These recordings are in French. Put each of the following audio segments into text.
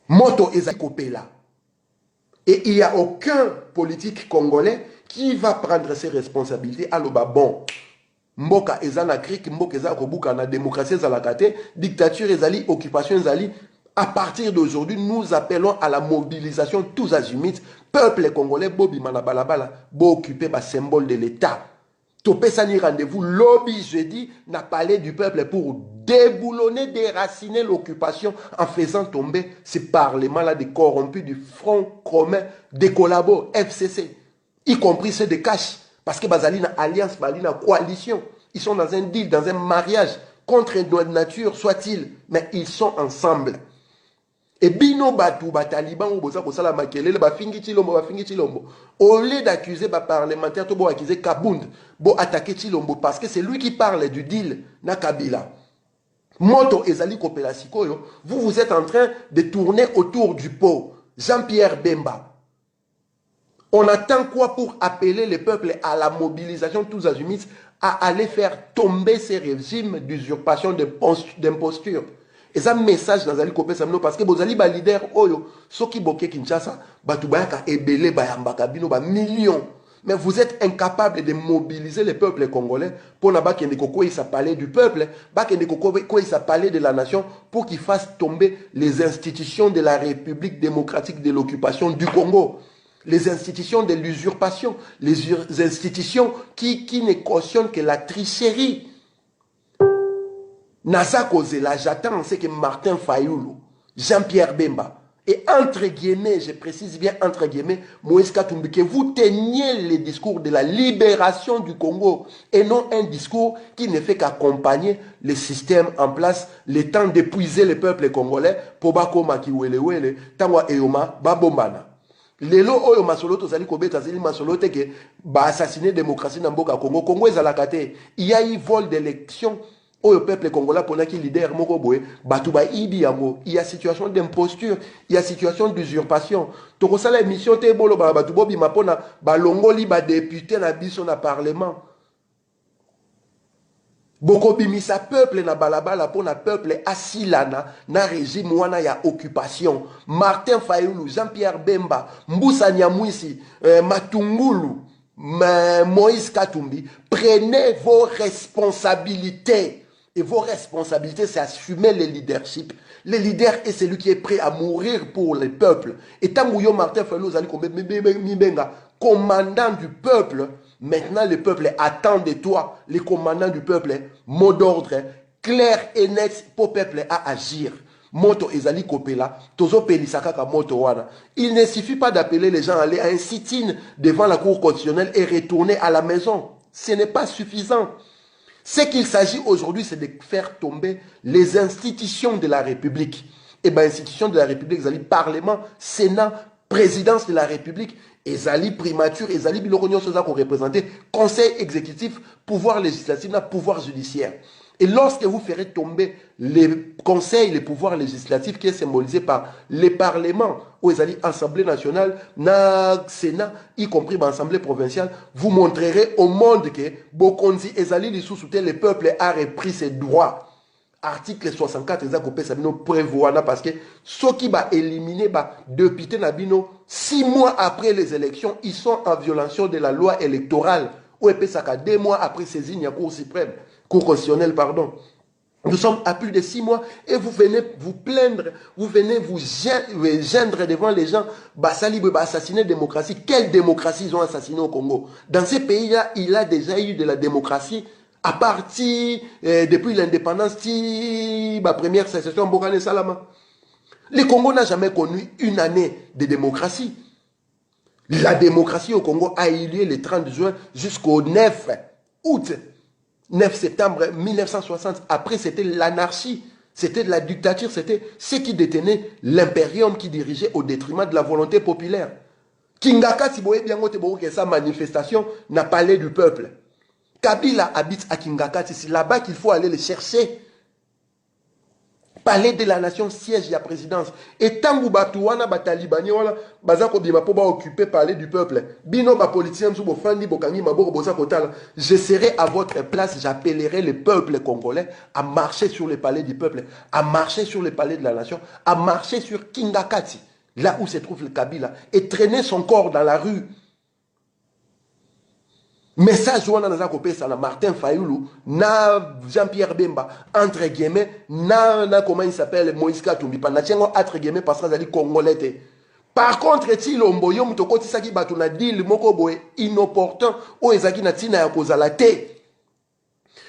Moto ezali kopela. Et il n'y a aucun politique congolais qui va prendre ses responsabilités. Alors, bon, mboka ezana krik, mboka ezana kobuka na démocratie ezalaka te, dictature ezali, occupation ezali. À partir d'aujourd'hui, nous appelons à la mobilisation tous azimuts. Peuple congolais, bobi manabalabala, bo occuper le symbole de l'État. Topé Sani rendez-vous, lobby jeudi, n'a parlé du peuple pour déboulonner, déraciner l'occupation en faisant tomber ce parlement-là des corrompus du Front commun des collabos, FCC, y compris ceux de Cash, parce que Bazali na alliance, Bazali na coalition, ils sont dans un deal, dans un mariage, contre notre nature soit-il, mais ils sont ensemble. Et bino batu bataliban ou boza kosala makelele ba fingi chilombo au lieu d'accuser ba parlementaire to bo accuser Kabund bo attaquer Chilombo parce que c'est lui qui parle du deal na Kabila. Moto ezali kopela sikoyo, vous êtes en train de tourner autour du pot. Jean-Pierre Bemba. On attend quoi pour appeler le peuple à la mobilisation tous azimuts à aller faire tomber ces régimes d'usurpation d'imposture. Et ça message dans Zali Kopé Samno parce que Bozali ba leader oyo soki boke Kinshasa batubayaka ebele bayambaka bino ba millions. Mais vous êtes incapable de mobiliser le peuple congolais pour n'avoir qu'un décoco, il s'appelait du peuple, il s'appelait de la nation pour qu'il fasse tomber les institutions de la République démocratique de l'occupation du Congo. Les institutions de l'usurpation, les institutions qui ne cautionnent que la tricherie. Naza Kozela, j'attends, c'est que Martin Fayoulou, Jean-Pierre Bemba, et entre guillemets, je précise bien entre guillemets, Moïse Katumbi, que vous teniez le discours de la libération du Congo et non un discours qui ne fait qu'accompagner le système en place, le temps d'épuiser le peuple congolais, pour Bakoma Kiwelewele, Tangwa Eyoma, Babombana. Lelo oyo masolo tozali kobeta zeli masolo teke ba assassiner démocratie na mboka Congo. Congo ezalaka te. Il y a eu vol d'élection. Au peuple congolais, pour qui leader Mokoboué, Batouba Ibi Yango, il y a situation d'imposture, il y a situation d'usurpation. Toko sala émission te bolo ba Batoubobi Mapona, Balongoli ba député na biso na parlement. Boko bimisa peuple na balabala pour na peuple asilana na régime wana ya occupation. Martin Fayoulou, Jean-Pierre Bemba, Mboussa Nyamwisi, Matungulu, Moïse Katumbi, prenez vos responsabilités. Et vos responsabilités, c'est assumer le leadership. Le leader est celui qui est prêt à mourir pour le peuple. Et Tanguyo Martin Fayoulou, commandant du peuple, maintenant le peuple attend de toi, les commandants du peuple, mot d'ordre clair et net pour le peuple à agir. Moto ezali kopela, tozo pelisaka ka moto wana. Il ne suffit pas d'appeler les gens à aller à un sit-in devant la cour constitutionnelle et retourner à la maison. Ce n'est pas suffisant. Ce qu'il s'agit aujourd'hui, c'est de faire tomber les institutions de la République. Et bien, institutions de la République, ezali Parlement, Sénat, Présidence de la République, ezali primature, ezali biloko soza qu'on représente, Conseil exécutif, pouvoir législatif, pouvoir judiciaire. Et lorsque vous ferez tomber les conseils, les pouvoirs législatifs qui est symbolisé par les parlements, ou les Assemblée nationale, na Sénat, y compris l'Assemblée provinciale, vous montrerez au monde que Bokonzi ezali li sous-souté, le peuple a repris ses droits. Article 64, prévoit parce que ceux qui va éliminer député Nabino 6 mois après les élections, ils sont en violation de la loi électorale. Ou 2 mois après saisine la Cour suprême. Cour constitutionnelle, pardon. Nous sommes à plus de 6 mois et vous venez vous plaindre, vous venez vous gendre devant les gens. Bassali va assassiner la démocratie. Quelle démocratie ils ont assassiné au Congo? Dans ces pays-là, il a déjà eu de la démocratie à partir, depuis l'indépendance, la première sécession, Bokane Salama. Le Congo n'a jamais connu une année de démocratie. La démocratie au Congo a eu lieu le 30 juin jusqu'au 9 août. 9 septembre 1960, après c'était l'anarchie, c'était de la dictature, c'était ceux qui détenaient l'impérium qui dirigeait au détriment de la volonté populaire. Kingaka Tiboé Biangote que sa manifestation n'a parlé du peuple. Kabila habite à Kingaka, c'est là-bas qu'il faut aller le chercher. Palais de la nation, siège la présidence. Et tant que Batouana, Batalibani, Bazako Bimapo va occuper palais du peuple. Bino, politicien, je serai à votre place, j'appellerai le peuple congolais à marcher sur le palais du peuple, à marcher sur le palais de la nation, à marcher sur Kingakati, là où se trouve le Kabila, et traîner son corps dans la rue. Message wana naza kopesa na Martin Fayulu na Jean-Pierre Bemba entre guillemets na comment il s'appelle Moïse Katumbi pa na tiengo entre guillemets parce que azali congolais te. Par contre Tshilombo yo mutoko tisaki batu na deal moko boye inopportun o ezaki na tina ya kozala te.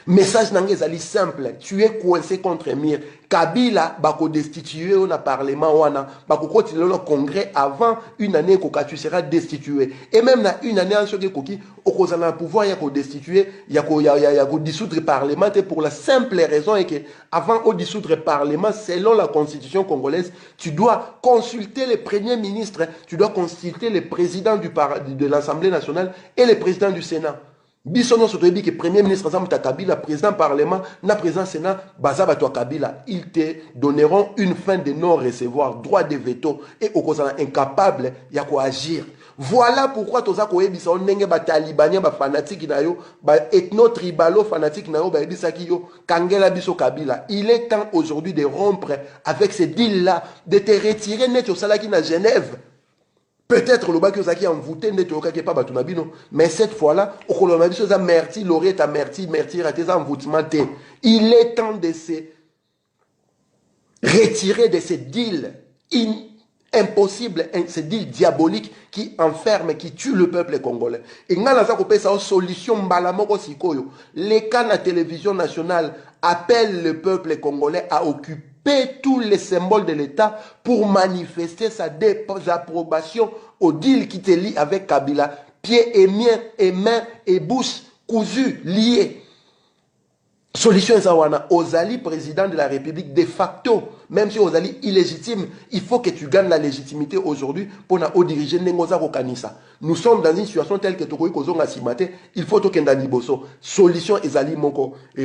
Message nange ezali simple, tu es coincé contre Mir. Kabila bako destitué au parlement wana, bako continuer le congrès avant une année que tu seras destitué. Et même dans une année en choqué koki, au a pouvoir yako destituer, yako dissoudre le parlement pour la simple raison est que avant de dissoudre le parlement selon la constitution congolaise, tu dois consulter le premier ministre, tu dois consulter le président de l'Assemblée nationale et le président du Sénat. Bisono sotoyebi que premier ministre Zamouta Kabila, président parlement, na président sénat, Bazaba toi Kabila, ils te donneront une fin de non-recevoir, droit de veto, et au cause incapable, il y a quoi agir. Voilà pourquoi toza koyebisa onenge ba talibania ba fanatique na yo, ba ethno-tribalo fanatique na yo, ba ebisaki yo, kangela biso Kabila. Il est temps aujourd'hui de rompre avec ces deals-là, de te retirer net au salaki na Genève. Peut-être le bac qui a envoûté n'est pas batunabino, mais cette fois-là, au colonabiso a merci, l'aurait à merci, raté envoûtement. Il est temps de se retirer de ces deals impossibles, ces deals diaboliques qui enferment, qui tuent le peuple congolais. Et nous avons une solution, les canaux de télévision nationale appellent le peuple congolais à occuper tous les symboles de l'État pour manifester sa désapprobation au deal qui te lie avec Kabila. Pieds et mains et bouche cousues, liées. Solution Zawana, Ozali, président de la République, de facto, même si Ozali illégitime, il faut que tu gagnes la légitimité aujourd'hui pour diriger Nengoza Rokanisa. Nous sommes dans une situation telle que Tokoy Kozonga Simate, il faut que Ndaniboso. Solution Ezali Moko, se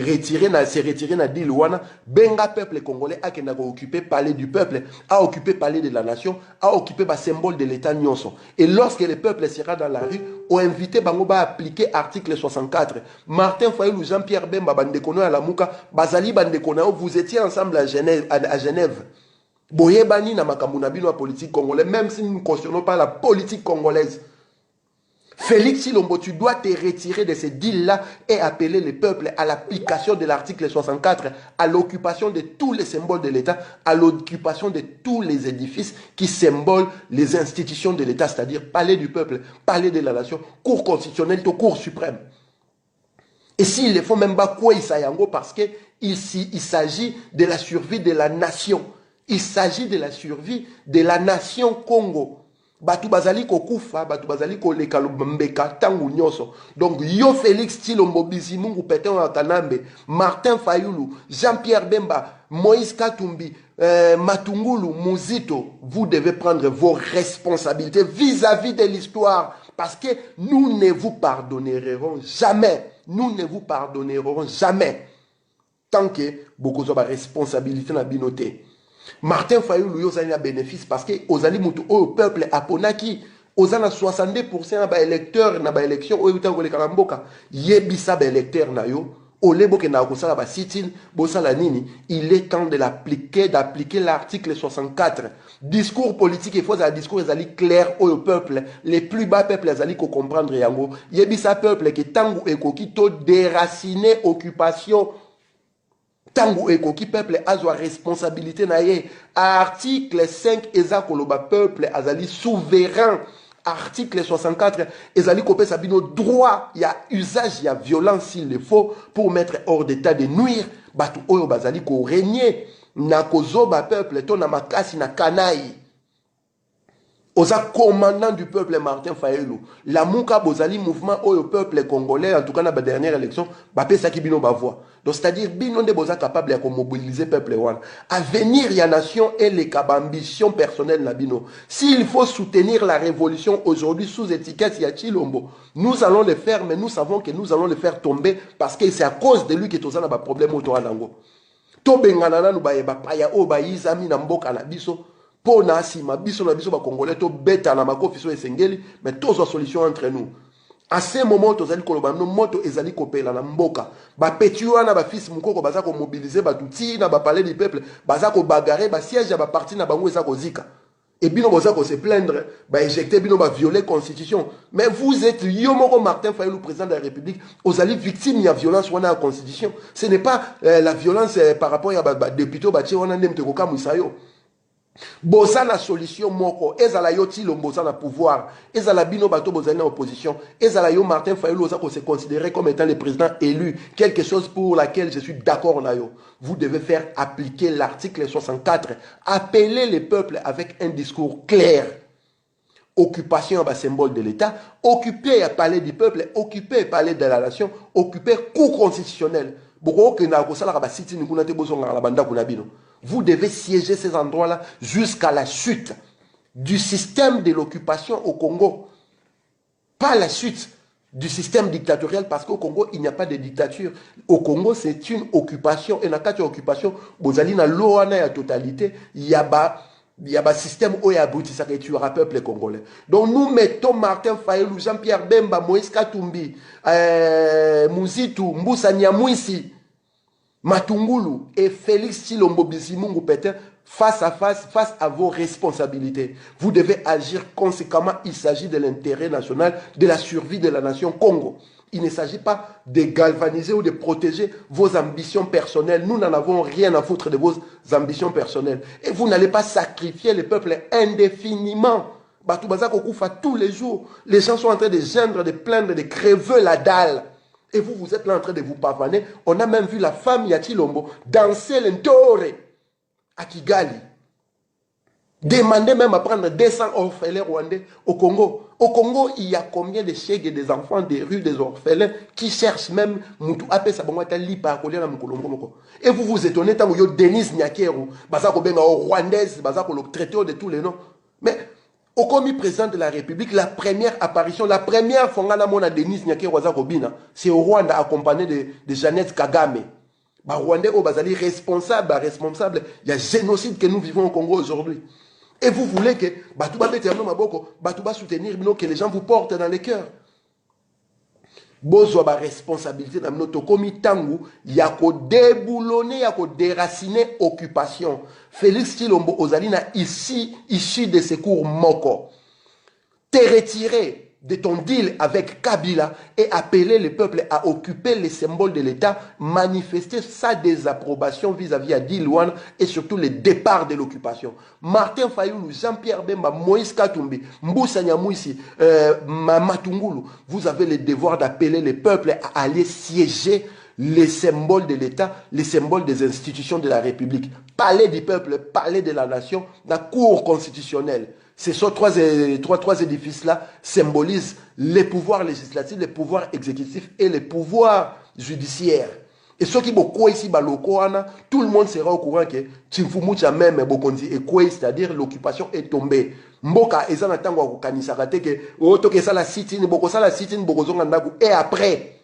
retirer na Dilouana, Benga peuple congolais a kenako occuper palais du peuple, a occupé palais de la nation, a occupé le symbole de l'État Nyonso. Et lorsque le peuple sera dans la rue, on invité Bango à appliquer article 64. Martin Fayulu, Jean-Pierre Bemba, Bandekono à la Mouka, Bazali Bandekono, vous étiez ensemble à Genève. Boye Bani na makamuna bino politique congolaise, même si nous ne cautionnons pas la politique congolaise. Félix Tshilombo, tu dois te retirer de ces deals-là et appeler le peuple à l'application de l'article 64, à l'occupation de tous les symboles de l'État, à l'occupation de tous les édifices qui symbolent les institutions de l'État, c'est-à-dire palais du peuple, palais de la nation, cour constitutionnelle, cour suprême. Et s'il le faut même pas quoi il s'ayango parce qu'il s'agit de la survie de la nation. Il s'agit de la survie de la nation Congo. Batu bazali ko kufa, batu bazali ko lekalo mbeka tangu nyoso. Donc yo Félix Tshilombo Bizimungu Pétain Wakanambe, Martin Fayulu, Jean-Pierre Bemba, Moïse Katumbi, Matungulu, Muzito, vous devez prendre vos responsabilités vis-à-vis de l'histoire. Parce que nous ne vous pardonnerons jamais. Nous ne vous pardonnerons jamais. Tant que beaucoup de responsabilités na binoté. Martin Fayulu yozali a bénéfice parce que ozali mutu au peuple aponaki ozana 62% ba électeurs na ba élection o yuta ngole karamboka yebisa ba électeurs na yo olebo ke na kosala ba sit-in bosala nini. Il est temps de d'appliquer l'article 64. Discours politique il faut un discours ezali clair au peuple, les plus bas peuples ezali ko comprendre yango yebisa peuple ke tangu ekoki to déraciner occupation. Tango ekoki peuple azwa responsabilité na ye. Article 5 eza koloba peuple azali souverain. Article 64 ezali kopesa bino droit ya usage ya violence s'il le faut pour mettre hors d'état de nuire batu oyo bazali ko régner na kozoba peuple to na makasi na kanai. Oza commandant du peuple Martin Fayulu. La Mouka Bozali mouvement au peuple congolais, en tout cas dans la dernière élection, bapé saki bino bavoie. Donc c'est-à-dire bino de boza capable de mobiliser le peuple wan. À venir ya nation et les ambition personnelle na bino. S'il faut soutenir la révolution aujourd'hui sous étiquette ya Tshilombo, nous allons le faire, mais nous savons que nous allons le faire tomber parce que c'est à cause de lui que tous on a problème autour d'ango. bengana nanu ba paya o ba izami na mboka na biso po na sima biso na biso ba congolais to beta na makofi so esengeli mais tous en solution entre nous. À ce moment tozali koloba no moto ezali kopela na mboka ba peti wana ba fils mukoko baza ko mobiliser ba tuti na ba parler du peuple baza ko bagarrer ba siège ba parti na bango eza ko zika. Et bino boza ko se plaindre, ba éjecter bino ba violer constitution. Mais vous êtes Yomoko Martin Fayulu, président de la République, vous allez victime de violence wana constitution. Ce n'est pas la violence par rapport à député ba wana ndem te koka musayo. Boza na solution moko, ezala yo ti lomboza na pouvoir, ezala bino bato boza na opposition, ezala yo Martin Fayulu oza ko se considérer comme étant le président élu, quelque chose pour laquelle je suis d'accord na yo. Vous devez faire appliquer l'article 64, appeler les peuples avec un discours clair. Occupation est un symbole de l'État, occuper à parler du peuple, occuper à parler de la nation, occuper cours constitutionnel. Vous devez siéger ces endroits-là jusqu'à la chute du système de l'occupation au Congo. Pas la chute du système dictatorial, parce qu'au Congo, il n'y a pas de dictature. Au Congo, c'est une occupation. Et dans cette occupation, vous allez dans l'eau en totalité, il y a un système où il y a un tuera peuple congolais. Donc nous mettons Martin Fayulu, Jean-Pierre Bemba, Moïse Katumbi, Mouzitu, Mboussa Nyamwisi, Matungulu et Félix Tshilombo Bizimungu Pétain face à vos responsabilités. Vous devez agir conséquemment. Il s'agit de l'intérêt national, de la survie de la nation Congo. Il ne s'agit pas de galvaniser ou de protéger vos ambitions personnelles. Nous n'en avons rien à foutre de vos ambitions personnelles. Et vous n'allez pas sacrifier le peuple indéfiniment. Batoubaza Kokoufa tous les jours. Les gens sont en train de gendre, de plaindre, de crever la dalle. Et vous, vous êtes là en train de vous pavaner. On a même vu la femme Yatilombo danser l'entore à Kigali. Demander même à prendre 200 orphelins rwandais au Congo. Au Congo, il y a combien de chèques et des enfants des rues, des orphelins qui cherchent même et vous vous étonnez tant que vous Denis Nyakeru, Bazako Benga rwandaise, Bazako le traité de tous les noms. Mais au commis président de la République, la première apparition, la première fois qu'on a Denis Nyakeru, c'est au Rwanda accompagné de Jeannette Kagame. Rwandais au Bazali responsable, il y a génocide que nous vivons au Congo aujourd'hui. Et vous voulez que Batouba soutenir, que les gens vous portent dans les cœurs. Bozwa ba responsabilité dans notre comitangu, yako déboulonner, yako déraciner occupation. Félix Tshilombo Ozalina ici, issu de secours Moko. T'es retiré de ton deal avec Kabila et appeler le peuple à occuper les symboles de l'État, manifester sa désapprobation vis-à-vis à Dilouane et surtout le départ de l'occupation. Martin Fayulu, Jean-Pierre Bemba, Moïse Katumbi, Mboussa Nyamwisi, Matungulu, vous avez le devoir d'appeler le peuple à aller siéger les symboles de l'État, les symboles des institutions de la République. Parler du peuple, parler de la nation, la Cour constitutionnelle. Ces trois édifices-là symbolisent les pouvoirs législatifs, les pouvoirs exécutifs et les pouvoirs judiciaires. Et ceux qui sont ici, tout le monde sera au courant que Tshimfumucha même, c'est-à-dire l'occupation est tombée. Mboka, et après,